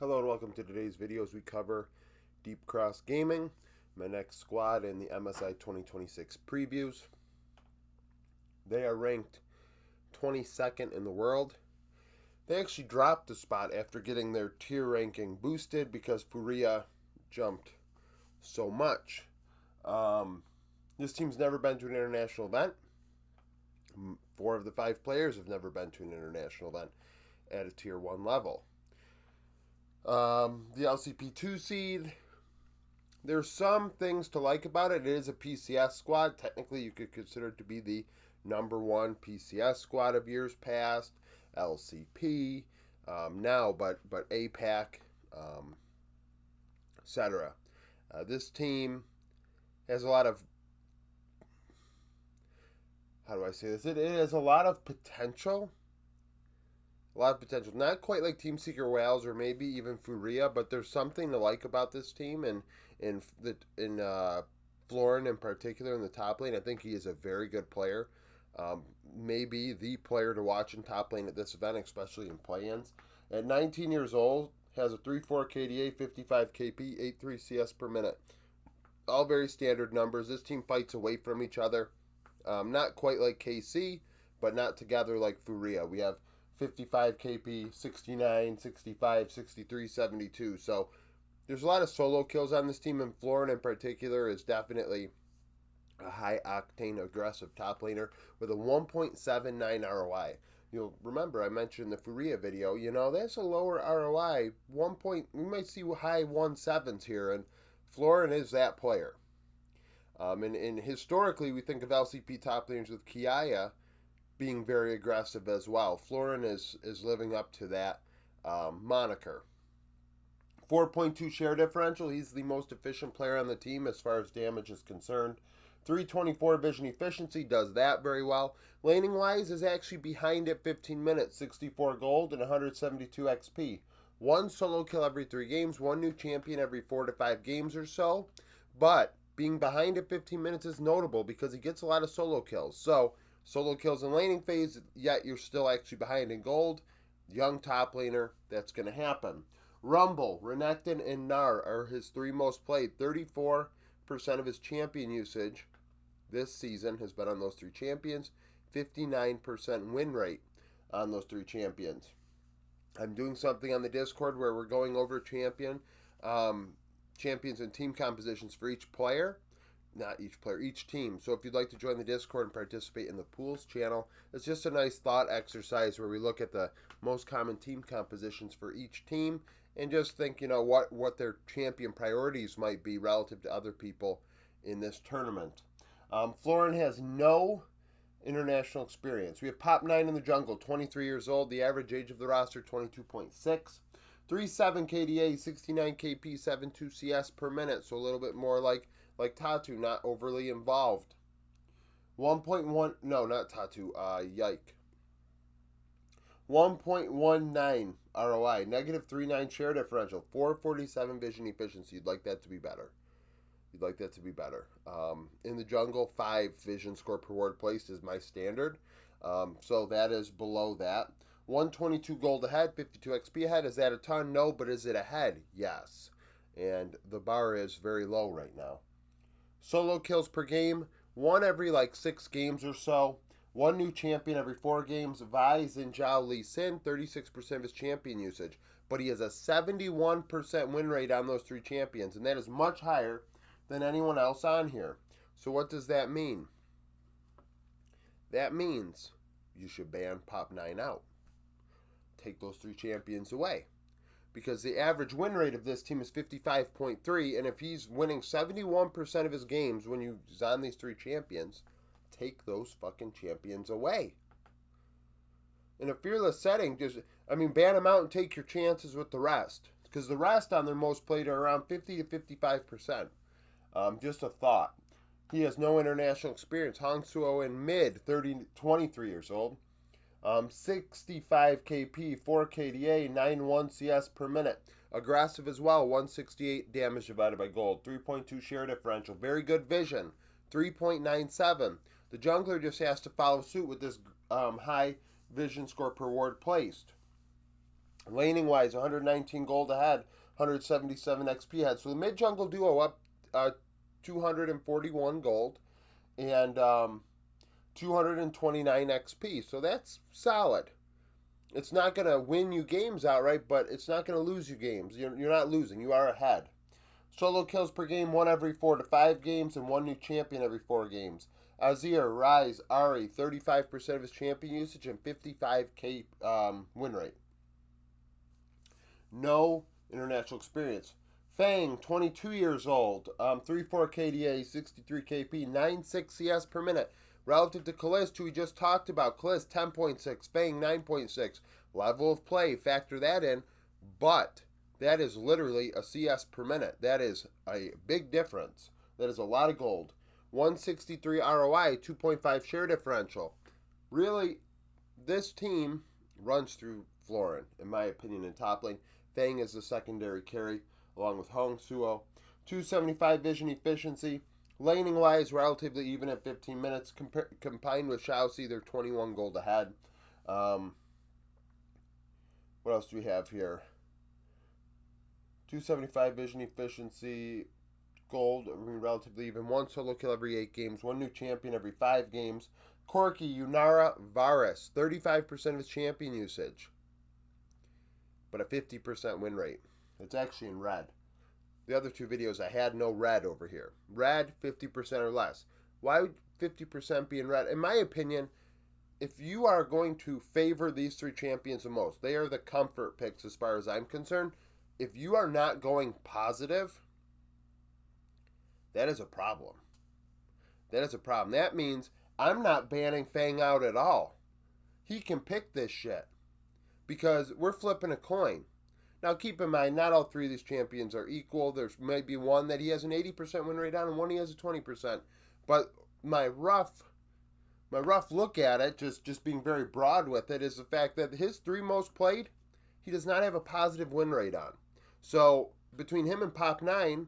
Hello and welcome to today's video as we cover Deep Cross Gaming, my next squad in the MSI 2026 previews. They are ranked 22nd in the world. They actually dropped a spot after getting their tier ranking boosted because Furia jumped so much. This team's never been to an international event. 4 of the 5 players have never been to an international event at a tier 1 level. The LCP 2 seed, there's some things to like about it. It is a PCS squad. Technically, you could consider it to be the number 1 PCS squad of years past. LCP now, but APAC, etc. This team has a lot of, how do I say this? It has a lot of potential. A lot of potential. Not quite like Team Seeker Wales or maybe even Furia, but there's something to like about this team, and in Florin in particular in the top lane. I think he is a very good player. Maybe the player to watch in top lane at this event, especially in play-ins. At 19 years old, has a 3.4 KDA, 55 KP, 8.3 CS per minute. All very standard numbers. This team fights away from each other. Not quite like KC, but not together like Furia. We have 55 KP, 69, 65, 63, 72. So there's a lot of solo kills on this team, and Florin in particular is definitely a high octane aggressive top laner with a 1.79 ROI. You'll remember I mentioned in the Furia video, that's a lower ROI. We might see high 1.7s here, and Florin is that player. And historically, we think of LCP top laners with Kiaya being very aggressive as well. Florin is living up to that moniker. 4.2 share differential. He's the most efficient player on the team as far as damage is concerned. 324 vision efficiency, does that very well. Laning wise is actually behind at 15 minutes, 64 gold and 172 XP. One solo kill every 3 games, one new champion every 4 to 5 games or so. But being behind at 15 minutes is notable because he gets a lot of solo kills. So solo kills in laning phase, yet you're still actually behind in gold. Young top laner, that's going to happen. Rumble, Renekton, and Gnar are his 3 most played. 34% of his champion usage this season has been on those 3 champions. 59% win rate on those 3 champions. I'm doing something on the Discord where we're going over champions and team compositions for each player. Not each player, each team. So if you'd like to join the Discord and participate in the pools channel, it's just a nice thought exercise where we look at the most common team compositions for each team and just think, what their champion priorities might be relative to other people in this tournament. Florin has no international experience. We have Pop 9 in the jungle, 23 years old. The average age of the roster, 22.6. 3.7 KDA, 69 KP, 7.2 CS per minute. So a little bit more like Tatu, not overly involved. 1.1, no, not Tatu, Yike. 1.19 ROI, negative 3.9 share differential, 447 vision efficiency. You'd like that to be better. In the jungle, 5 vision score per ward placed is my standard. So that is below that. 122 gold ahead, 52 XP ahead. Is that a ton? No, but is it ahead? Yes. And the bar is very low right now. Solo kills per game, 1 every 6 games or so. 1 new champion every 4 games. Vi Xin Zhao Lee Sin, 36% of his champion usage. But he has a 71% win rate on those 3 champions, and that is much higher than anyone else on here. So what does that mean? That means you should ban Pop 9 out. Take those 3 champions away. Because the average win rate of this team is 55.3, and if he's winning 71% of his games when he's on these 3 champions, take those fucking champions away. In a fearless setting, ban them out and take your chances with the rest. Because the rest on their most played are around 50 to 55%. Just a thought. He has no international experience. Hong Suo in mid, 23 years old. 65 KP, 4 KDA, 9.1 CS per minute. Aggressive as well, 168 damage divided by gold. 3.2 share differential. Very good vision, 3.97. The jungler just has to follow suit with this high vision score per ward placed. Laning wise, 119 gold ahead, 177 XP ahead. So the mid jungle duo up 241 gold and 229 XP. So that's solid. It's not going to win you games outright, but it's not going to lose you games. You're not losing. You are ahead. Solo kills per game, 1 every 4 to 5 games, and 1 new champion every 4 games. Azir, Ryze, Ari, 35% of his champion usage and 55k win rate. No international experience. Fang, 22 years old, 3-4 KDA, 63 KP, 9.6 CS per minute. Relative to Kalist, who we just talked about, Kalist 10.6, Fang 9.6. Level of play, factor that in, but that is literally a CS per minute. That is a big difference. That is a lot of gold. 163 ROI, 2.5 share differential. Really, this team runs through Florin, in my opinion, in top lane. Fang is the secondary carry, along with Hong Suo. 275 vision efficiency. Laning wise, relatively even at 15 minutes. Combined with Xiaoxi, they're 21 gold ahead. What else do we have here? 275 vision efficiency, gold, relatively even. 1 solo kill every 8 games. 1 new champion every 5 games. Corki, Yunara, Varus, 35% of his champion usage, but a 50% win rate. It's actually in red. The other 2 videos I had no red over here. Red, 50% or less. Why would 50% be in red? In my opinion, if you are going to favor these 3 champions the most, they are the comfort picks as far as I'm concerned. If you are not going positive, that is a problem. That is a problem. That means I'm not banning Fang out at all. He can pick this shit because we're flipping a coin. Now, keep in mind, not all 3 of these champions are equal. There's maybe one that he has an 80% win rate on and one he has a 20%. But my rough look at it, just being very broad with it, is the fact that his 3 most played, he does not have a positive win rate on. So, between him and Pop 9,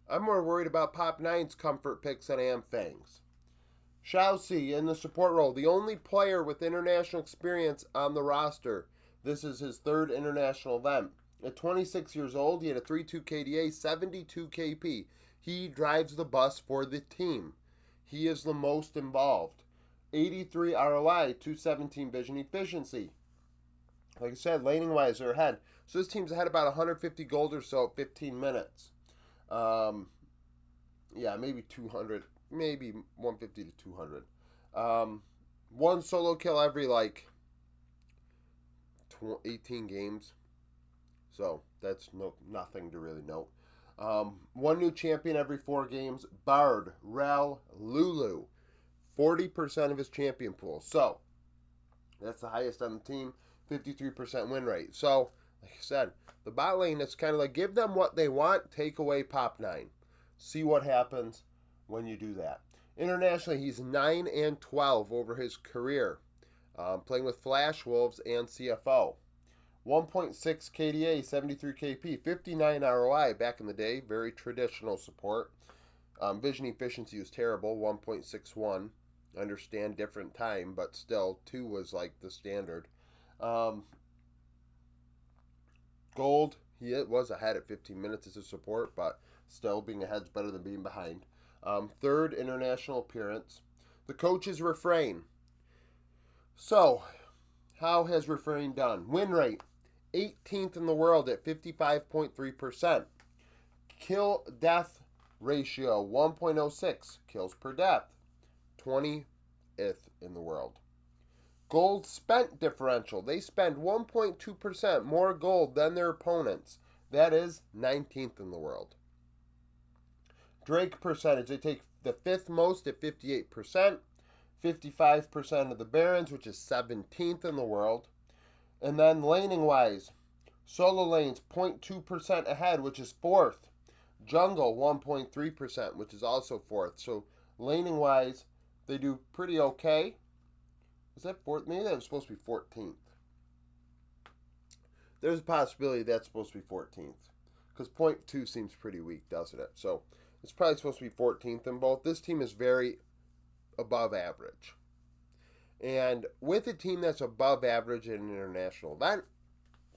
I'm more worried about Pop 9's comfort picks than I am Fang's. Xiaoxi in the support role, the only player with international experience on the roster. This is his 3rd international event. At 26 years old, he had a 3.2 KDA, 72 KP. He drives the bus for the team. He is the most involved. 83 ROI, 217 vision efficiency. Like I said, laning-wise, they're ahead. So this team's ahead about 150 gold or so at 15 minutes. Yeah, maybe 200, maybe 150 to 200. 1 solo kill every, 18 games. So that's nothing to really note. 1 new champion every 4 games. Bard, Rel, Lulu. 40% of his champion pool. So that's the highest on the team. 53% win rate. So, like I said, the bot lane is kind of like give them what they want, take away Pop 9. See what happens when you do that. Internationally, he's 9 and 12 over his career, playing with Flash Wolves and CFO. 1.6 KDA, 73 KP, 59 ROI back in the day, very traditional support. Vision efficiency was terrible, 1.61. Understand different time, but still, 2 was like the standard. Gold, he was ahead at 15 minutes as a support, but still being ahead is better than being behind. 3rd international appearance. The coach's refrain. So, how has refrain done? Win rate, 18th in the world at 55.3%. Kill death ratio, 1.06 kills per death, 20th in the world. Gold spent differential. They spend 1.2% more gold than their opponents. That is 19th in the world. Drake percentage. They take the 5th most at 58%. 55% of the Barons, which is 17th in the world. And then laning-wise, solo lanes 0.2% ahead, which is 4th. Jungle 1.3%, which is also 4th. So laning-wise, they do pretty okay. Is that 4th? Maybe that was supposed to be 14th. There's a possibility that's supposed to be 14th. Because 0.2 seems pretty weak, doesn't it? So it's probably supposed to be 14th in both. This team is very above average. And with a team that's above average in an international event,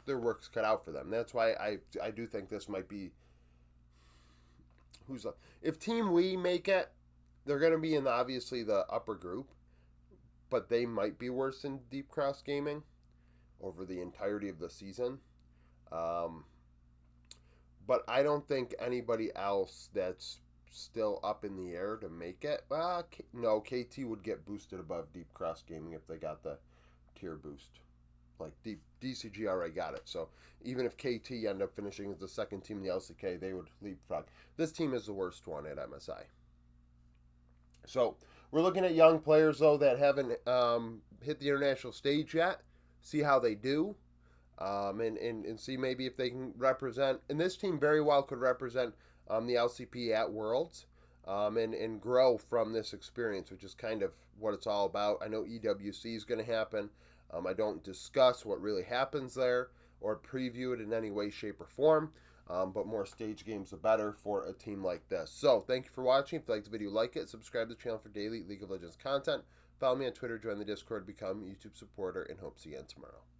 their work's cut out for them. That's why I do think this might be if Team We make it, they're going to be in obviously the upper group, but they might be worse than Deep Cross Gaming over the entirety of the season. Um, but I don't think anybody else that's still up in the air to make it. No, KT would get boosted above Deep Cross Gaming if they got the tier boost. Like DCG already got it. So even if KT end up finishing as the second team in the LCK, they would leapfrog. This team is the worst one at MSI. So we're looking at young players though that haven't hit the international stage yet. See how they do, and see maybe if they can represent. And this team very well could represent the LCP at Worlds, and grow from this experience, which is kind of what it's all about. I know EWC is going to happen. I don't discuss what really happens there or preview it in any way, shape, or form. But more stage games the better for a team like this. So thank you for watching. If you liked the video, like it. Subscribe to the channel for daily League of Legends content. Follow me on Twitter, join the Discord, become a YouTube supporter, and hope to see you again tomorrow.